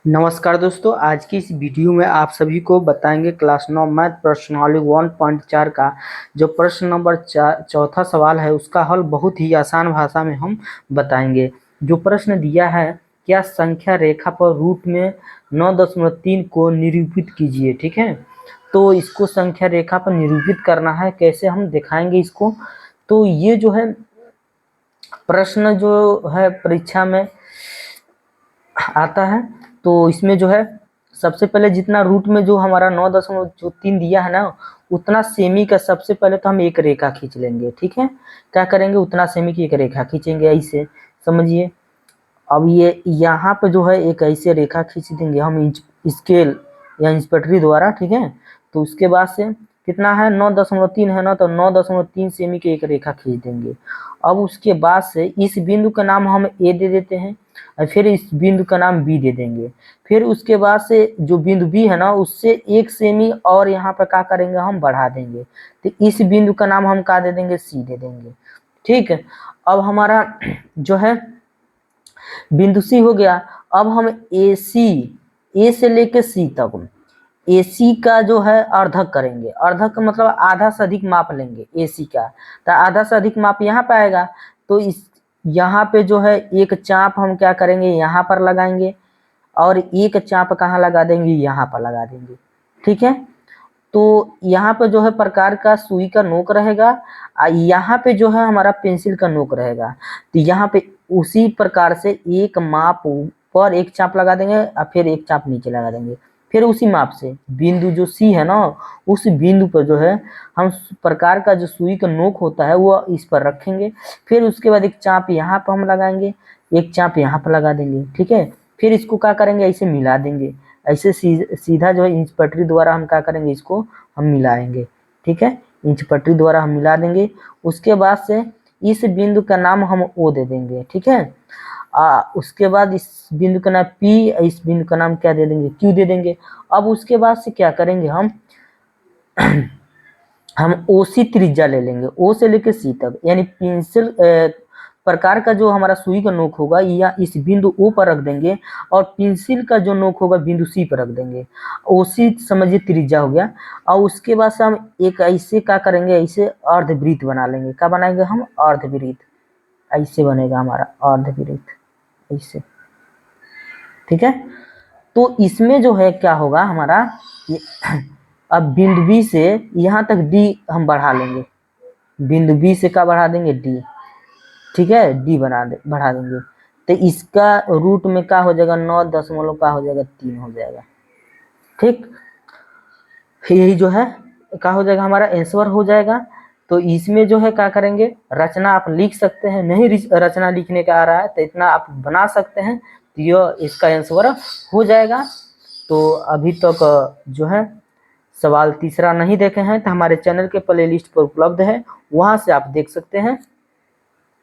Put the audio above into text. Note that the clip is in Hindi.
नमस्कार दोस्तों, आज की इस वीडियो में आप सभी को बताएंगे क्लास 9 मैथ प्रश्नावली 1.4 का जो प्रश्न नंबर चौथा सवाल है उसका हल बहुत ही आसान भाषा में हम बताएंगे। जो प्रश्न दिया है, क्या संख्या रेखा पर रूट में 9.3 को निरूपित कीजिए। ठीक है, तो इसको संख्या रेखा पर निरूपित करना है, कैसे हम दिखाएंगे इसको। तो ये जो है प्रश्न जो है परीक्षा में आता है, तो इसमें जो है सबसे पहले जितना रूट में जो हमारा 9.3 दिया है ना, उतना सेमी का सबसे पहले तो हम एक रेखा खींच लेंगे। ठीक है, क्या करेंगे, उतना सेमी की एक रेखा खींचेंगे, ऐसे समझिए। अब ये यहाँ पे जो है एक ऐसे रेखा खींच देंगे हम इंच स्केल या इंचपटरी द्वारा। ठीक है, तो उसके बाद से कितना है, 9.3 है ना, तो 9.3 सेमी की एक रेखा खींच देंगे। अब उसके बाद से इस बिंदु का नाम हम ए दे देते हैं और फिर इस बिंदु का नाम बी दे देंगे। फिर उसके बाद से जो बिंदु बी है ना, उससे 1 सेमी और यहाँ पर क्या करेंगे, हम बढ़ा देंगे। तो इस बिंदु का नाम हम क्या दे देंगे, सी दे देंगे। ठीक है, अब हमारा जो है बिंदु सी हो गया। अब हम ए से लेके सी तक एसी का जो है अर्धक करेंगे। अर्धक मतलब आधा से अधिक माप लेंगे एसी का, तो आधा से अधिक माप यहाँ पे आएगा। तो इस यहाँ पे जो है एक चाप हम क्या करेंगे, यहाँ पर लगाएंगे और एक चाप कहाँ लगा देंगे, यहाँ पर लगा देंगे। ठीक है, तो यहाँ पे जो है प्रकार का सुई का नोक रहेगा, यहाँ पे जो है हमारा पेंसिल का नोक रहेगा। तो यहाँ पे उसी प्रकार से एक माप पर एक चाप लगा देंगे और फिर एक चाप नीचे लगा देंगे। फिर उसी माप से बिंदु जो सी है ना, उस बिंदु पर जो है हम प्रकार का जो सुई का नोक होता है वो इस पर रखेंगे। फिर उसके बाद एक चाप यहाँ पर हम लगाएंगे, एक चाप यहाँ पर लगा देंगे। ठीक है, फिर इसको क्या करेंगे, ऐसे मिला देंगे। ऐसे सीधा जो है इंच पटरी द्वारा हम क्या करेंगे, इसको हम मिलाएंगे। ठीक है, इंच पटरी द्वारा हम मिला देंगे। उसके बाद से इस बिंदु का नाम हम ओ दे देंगे। ठीक है, उसके बाद इस बिंदु का नाम पी, इस बिंदु का नाम क्या दे देंगे, क्यू दे देंगे। अब उसके बाद से क्या करेंगे, हम ओ सी त्रिज्या ले लेंगे, ओ से लेके सी तक, यानी पेंसिल प्रकार का जो हमारा सुई का नोक होगा या इस बिंदु ओ पर रख देंगे और पेंसिल का जो नोक होगा बिंदु सी पर रख देंगे। ओ सी समझिए त्रिज्या हो गया। और उसके बाद से हम एक ऐसे क्या करेंगे, ऐसे अर्धवृत्त बना लेंगे। क्या बनाएंगे हम, अर्धवृत्त। ऐसे बनेगा हमारा अर्धवृत्त, ऐसे। ठीक है, तो इसमें जो है क्या होगा हमारा, ये अब बिंदु बी से यहाँ तक डी हम बढ़ा लेंगे। बिंदु बी से क्या बढ़ा देंगे, डी। ठीक है, डी बढ़ा देंगे। तो इसका रूट में क्या हो जाएगा, 9 का हो जाएगा 3 हो जाएगा। ठीक, यही जो है क्या हो जाएगा, हमारा आंसर हो जाएगा। तो इसमें जो है क्या करेंगे, रचना आप लिख सकते हैं, नहीं रचना लिखने का आ रहा है तो इतना आप बना सकते हैं, तो यह इसका आंसर हो जाएगा। तो अभी तक जो है सवाल तीसरा नहीं देखे हैं तो हमारे चैनल के प्लेलिस्ट पर उपलब्ध है, वहां से आप देख सकते हैं।